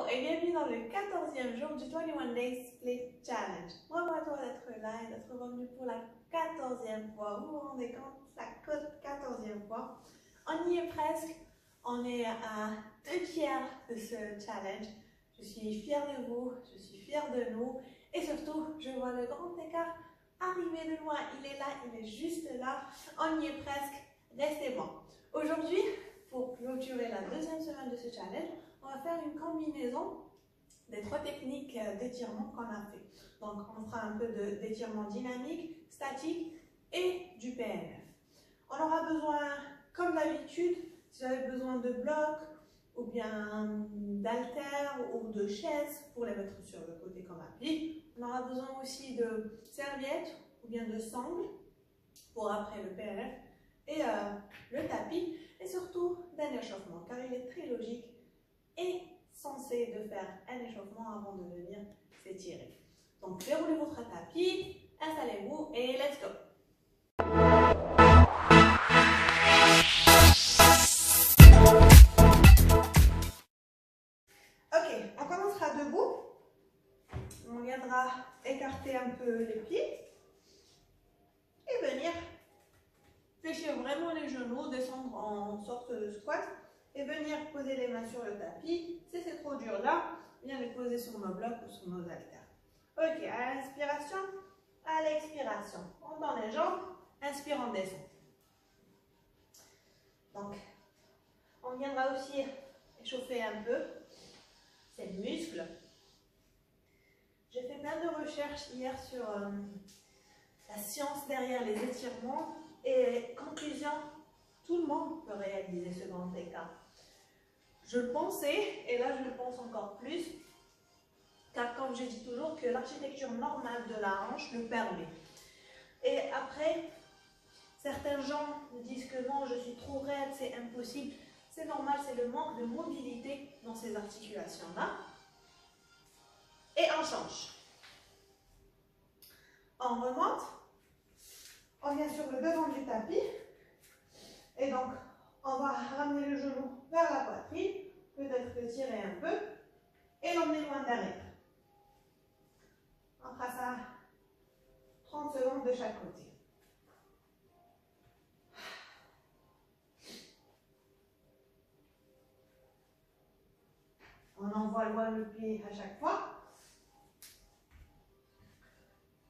et bienvenue dans le 14e jour du 21 Days Split Challenge. Bravo à toi d'être là et d'être revenu pour la 14e fois. Vous vous rendez compte, ça coûte 14e fois. On y est presque. On est à 2/3 de ce challenge. Je suis fière de vous, je suis fière de nous et surtout, je vois le grand écart arriver de loin. Il est là, il est juste là. On y est presque. Restez bon. Aujourd'hui, pour clôturer la deuxième semaine de ce challenge, on va faire une combinaison des 3 techniques d'étirement qu'on a fait. Donc, on fera un peu d'étirement dynamique, statique et du PNF. On aura besoin, comme d'habitude, si vous avez besoin de blocs ou bien d'haltères ou de chaises pour les mettre sur le côté comme appui. On aura besoin aussi de serviettes ou bien de sangles pour après le PNF et le tapis et surtout d'un échauffement car il est très logique et censé de faire un échauffement avant de venir s'étirer. Donc déroulez votre tapis, installez-vous et let's go! Ok, on commencera debout. On viendra écarter un peu les pieds et venir fléchir vraiment les genoux, descendre en sorte de squat et venir poser les mains sur le tapis. Si c'est trop dur là, bien les poser sur nos blocs ou sur nos haltères. Ok, à l'inspiration, à l'expiration. On tend les jambes, inspire, on descend. Donc, on viendra aussi échauffer un peu ces muscles. J'ai fait plein de recherches hier sur la science derrière les étirements et conclusion, tout le monde peut réaliser ce grand écart. Je le pensais, et là je le pense encore plus, car comme je dis toujours que l'architecture normale de la hanche le permet. Et après, certains gens me disent que non, je suis trop raide, c'est impossible. C'est normal, c'est le manque de mobilité dans ces articulations-là. Et on change. On remonte, on vient sur le devant du tapis, et donc on va ramener le genou vers la poitrine, peut-être le tirer un peu, et l'emmener loin derrière. On fera ça 30 secondes de chaque côté. On envoie loin le pied à chaque fois.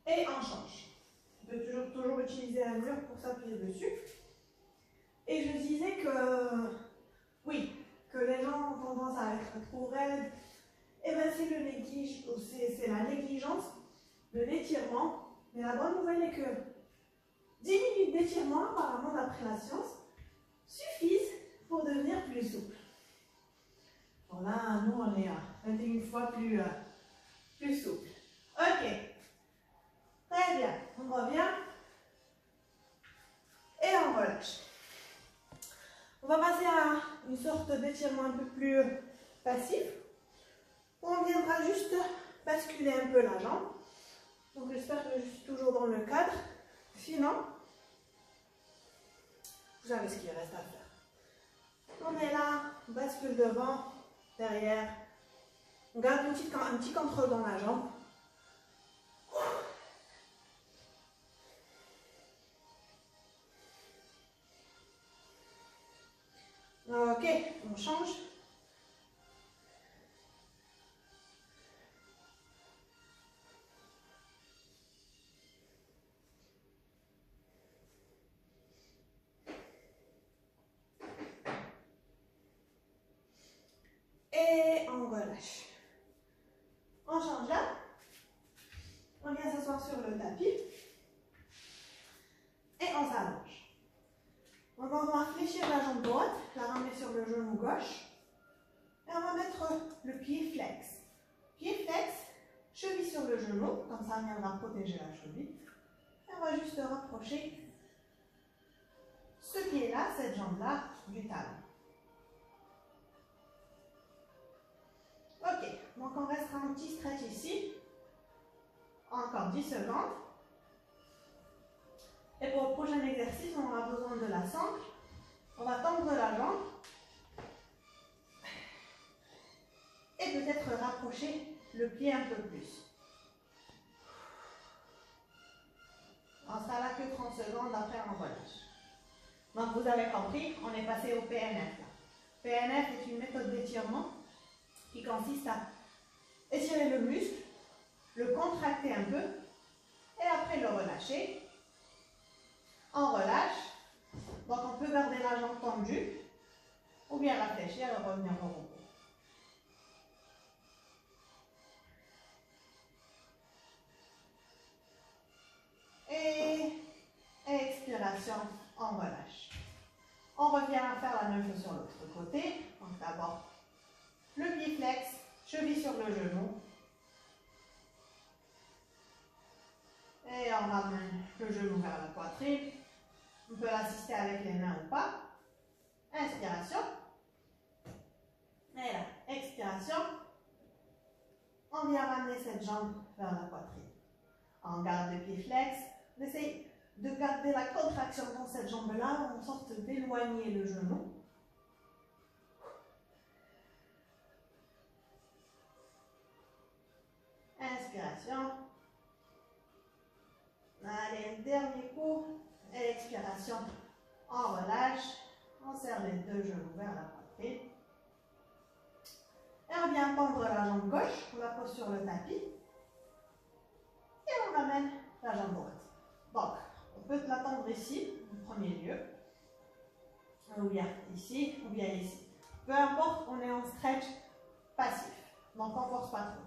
Et on change. On peut toujours utiliser un mur pour s'appuyer dessus. Et je disais que, oui, que les gens ont tendance à être trop raides. Et bien c'est la négligence de l'étirement. Mais la bonne nouvelle est que 10 minutes d'étirement, apparemment d'après la science, suffisent pour devenir plus souple. Bon là, nous on est à 21 fois plus souple. Ok. Très bien. On revient. Et on relâche. On va passer à une sorte d'étirement un peu plus passif. On viendra juste basculer un peu la jambe. Donc j'espère que je suis toujours dans le cadre. Sinon, vous savez ce qu'il reste à faire. On est là, on bascule devant, derrière. On garde un petit contrôle dans la jambe. Ok, on change. Et on relâche. On change là. On vient s'asseoir sur le tapis. Et on s'allonge. On va fléchir la jambe droite, la ramener sur le genou gauche. Et on va mettre le pied flex. Pied flex, cheville sur le genou, comme ça on viendra protéger la cheville. Et on va juste rapprocher ce pied-là, cette jambe-là, du talon. Ok, donc on restera un petit stretch ici. Encore 10 secondes. Et pour le prochain exercice, on aura besoin de la sangle. On va tendre la jambe. Et peut-être rapprocher le pied un peu plus. On sera là que 30 secondes, après on relâche. Donc vous avez compris, on est passé au PNF là. PNF est une méthode d'étirement qui consiste à étirer le muscle, le contracter un peu et après le relâcher. On relâche, donc on peut garder la jambe tendue ou bien la fléchir et revenir au repos. Et expiration, on relâche. On revient à faire la même chose sur l'autre côté. Donc d'abord, le pied flex, cheville sur le genou. Et on ramène le genou vers la poitrine. On peut l'assister avec les mains ou pas. Inspiration. Et là, expiration. On vient ramener cette jambe vers la poitrine. On garde le pied flex. On essaye de garder la contraction dans cette jambe-là, en sorte d'éloigner le genou. Inspiration. Allez, dernier coup. Et expiration. On relâche. On serre les deux genoux vers la poitrine. Et on vient tendre la jambe gauche. On la pose sur le tapis. Et on ramène la jambe droite. Donc, on peut la tendre ici, en premier lieu. Ou bien ici, ou bien ici. Peu importe, on est en stretch passif. Donc, on ne force pas trop.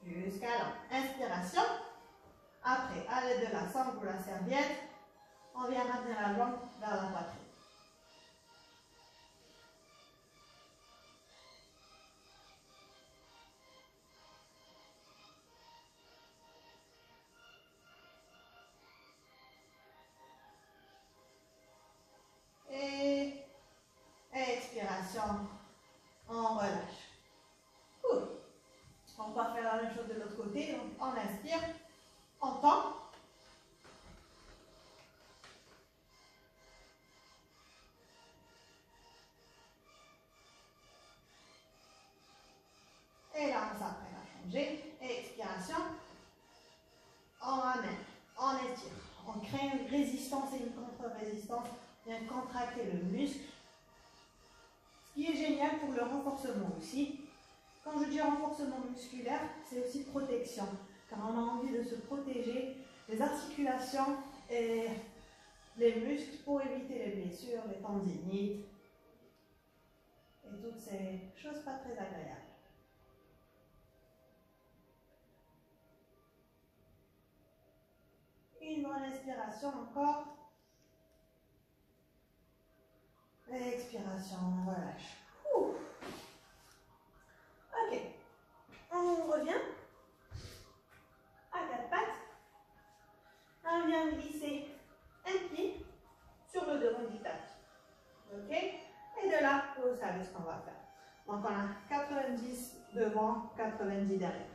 Jusqu'à là. Inspiration. Après, à l'aide de la sangle ou la serviette, on vient ramener la jambe vers la poitrine. Et expiration, on relâche. On va faire la même chose de l'autre côté. Donc, on inspire, on tend. Et là, on s'apprête à changer. Et expiration, on ramène, on étire. On crée une résistance et une contre-résistance. On vient contracter le muscle. Ce qui est génial pour le renforcement aussi. Quand je dis renforcement musculaire, c'est aussi protection. Car on a envie de se protéger les articulations et les muscles pour éviter les blessures, les tendinites et toutes ces choses pas très agréables. Une bonne inspiration encore. Et expiration, on relâche. Ok, on revient à quatre pattes. On vient glisser un pied sur le devant du tapis. Ok, et de là, vous savez ce qu'on va faire. Donc on a 90 devant, 90 derrière.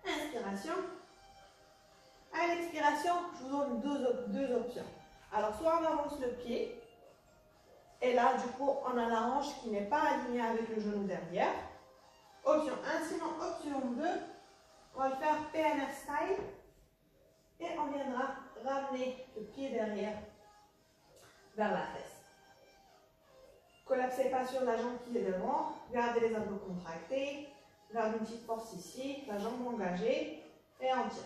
Inspiration. À l'expiration, je vous donne deux options. Alors, soit on avance le pied, et là, du coup, on a la hanche qui n'est pas alignée avec le genou derrière. Option 1, sinon option 2, on va le faire PNF style, et on viendra ramener le pied derrière vers la fesse. Collapsez pas sur la jambe qui est devant, gardez les abdos contractés, gardez une petite force ici, la jambe engagée, et on tire.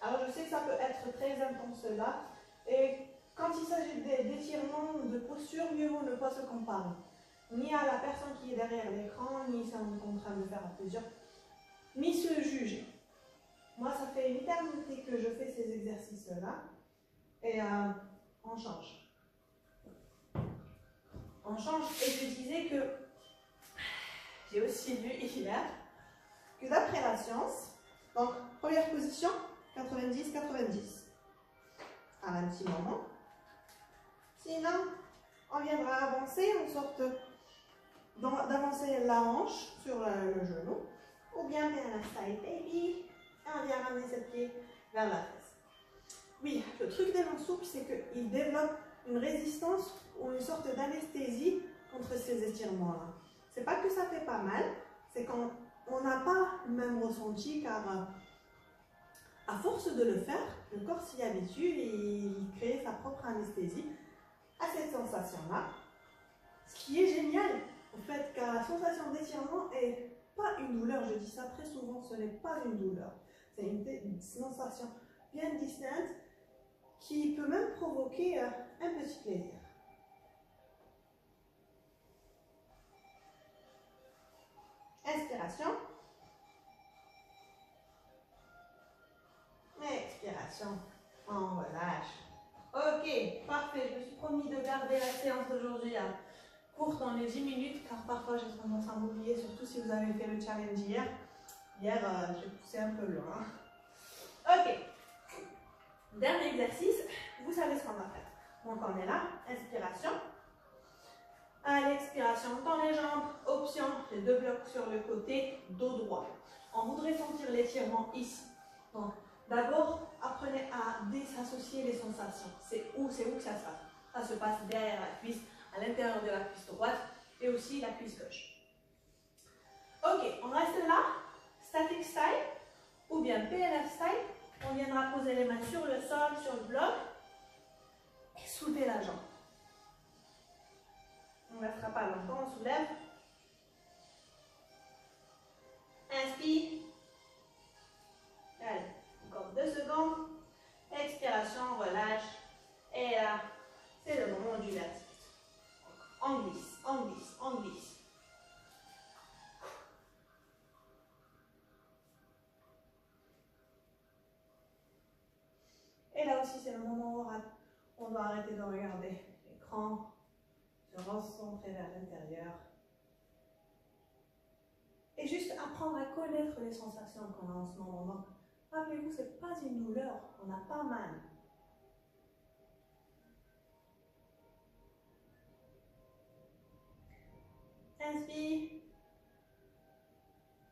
Alors je sais que ça peut être très intense là, et quand il s'agit d'étirement, de posture, mieux vaut ne pas se comparer. Ni à la personne qui est derrière l'écran, ni si on est en train de faire à plusieurs, ni se juger. Moi, ça fait une éternité que je fais ces exercices-là, et on change. On change, et je disais que j'ai aussi vu hier que d'après la science, donc première position, 90-90. À un petit moment. Sinon, on viendra avancer en sorte d'avancer la hanche sur le genou. Ou bien faire un side baby. Et on vient ramener ce pied vers la fesse. Oui, le truc des mains souples, c'est qu'ils développent une résistance ou une sorte d'anesthésie contre ces étirements-là. C'est pas que ça fait pas mal, c'est qu'on n'a pas le même ressenti car à force de le faire, le corps s'y habitue et il crée sa propre anesthésie à cette sensation-là. Ce qui est génial, en fait, car la sensation d'étirement est pas une douleur. Je dis ça très souvent, ce n'est pas une douleur. C'est une sensation bien distincte qui peut même provoquer un petit plaisir. Inspiration. Expiration. On relâche. Ok, parfait. Je me suis promis de garder la séance d'aujourd'hui courte dans les 10 minutes, car parfois j'ai tendance à m'oublier, surtout si vous avez fait le challenge hier. Hier, j'ai poussé un peu loin. Ok. Dernier exercice, vous savez ce qu'on va faire. Donc on est là, inspiration. À l'expiration, on tend les jambes, option, les deux blocs sur le côté, dos droit. On voudrait sentir l'étirement ici. Donc d'abord, apprenez à désassocier les sensations. C'est où que ça se passe. Ça se passe derrière la cuisse, à l'intérieur de la cuisse droite et aussi la cuisse gauche. Ok, on reste là, static style ou bien PLF style. On viendra poser les mains sur le sol, sur le bloc et soulever la jambe. On ne restera pas longtemps, on soulève. Inspire. Allez, encore 2 secondes. Expiration, relâche. Et là, c'est le moment du vertige. On glisse, on glisse, on glisse. Et là aussi, c'est le moment où on doit arrêter de regarder l'écran, se recentrer vers l'intérieur. Et juste apprendre à connaître les sensations qu'on a en ce moment. Donc, rappelez-vous, ce n'est pas une douleur, on n'a pas mal. Inspire.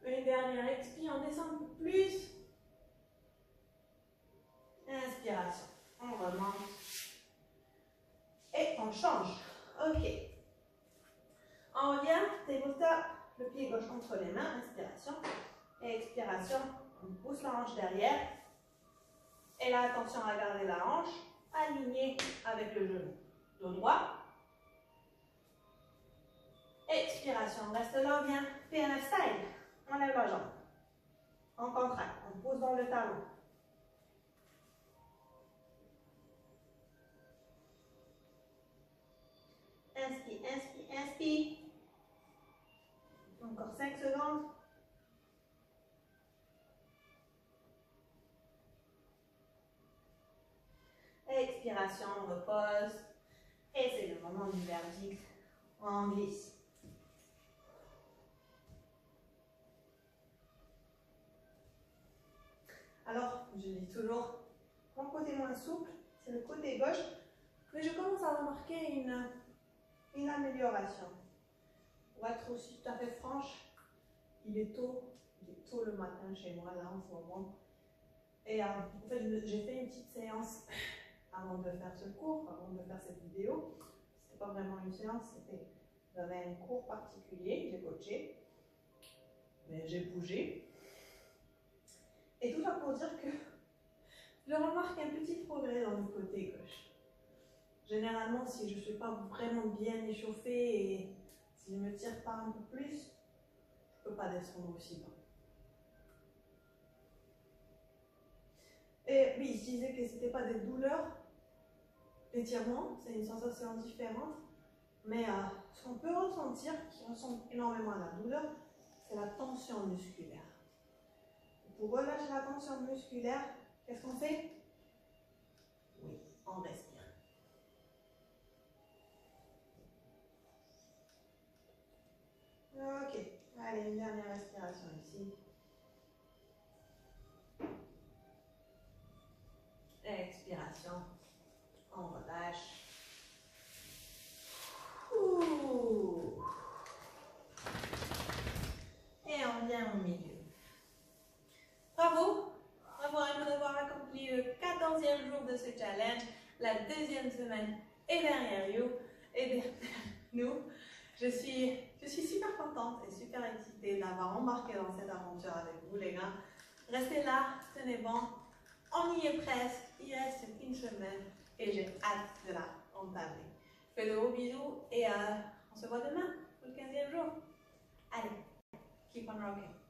Une dernière expire, on descend un peu plus. Inspiration, on remonte. Et on change. Ok. On revient, tabletop, le pied gauche entre les mains, inspiration. Et expiration, on pousse la hanche derrière. Et là, attention à garder la hanche alignée avec le genou. Dos droit. Expiration, on reste là, on vient. PNF style. On lève la jambe. On contracte, on pousse dans le talon. Inspire, inspire, inspire. Encore 5 secondes. Expiration, on repose. Et c'est le moment du verdict. On glisse. Alors, je dis toujours, mon côté moins souple, c'est le côté gauche, mais je commence à remarquer une amélioration. Pour être aussi tout à fait franche, il est tôt le matin chez moi, là, en ce moment. Et en fait, j'ai fait une petite séance avant de faire ce cours, avant de faire cette vidéo. C'était pas vraiment une séance, j'avais un cours particulier, j'ai coaché, mais j'ai bougé. Et tout ça pour dire que je remarque un petit progrès dans le côté gauche. Généralement, si je ne suis pas vraiment bien échauffée et si je ne me tire pas un peu plus, je ne peux pas descendre aussi bas. Et oui, je disais que ce n'était pas des douleurs. L'étirement, c'est une sensation différente. Mais ce qu'on peut ressentir, qui ressemble énormément à la douleur, c'est la tension musculaire. Pour relâcher la tension musculaire, qu'est-ce qu'on fait? Oui, on respire. Ok, allez, une dernière respiration ici. Expiration, on relâche. Ouh. Et on vient au milieu. Bravo, bravo à nous d'avoir accompli le 14e jour de ce deuxième semaine est derrière nous. Je suis super contente et super excitée d'avoir embarqué dans cette aventure avec vous, les gars. Restez là, tenez bon. On y est presque. Il reste une semaine et j'ai hâte de la entamer. Je fais de gros bisous et on se voit demain pour le 15e jour. Allez, keep on rocking.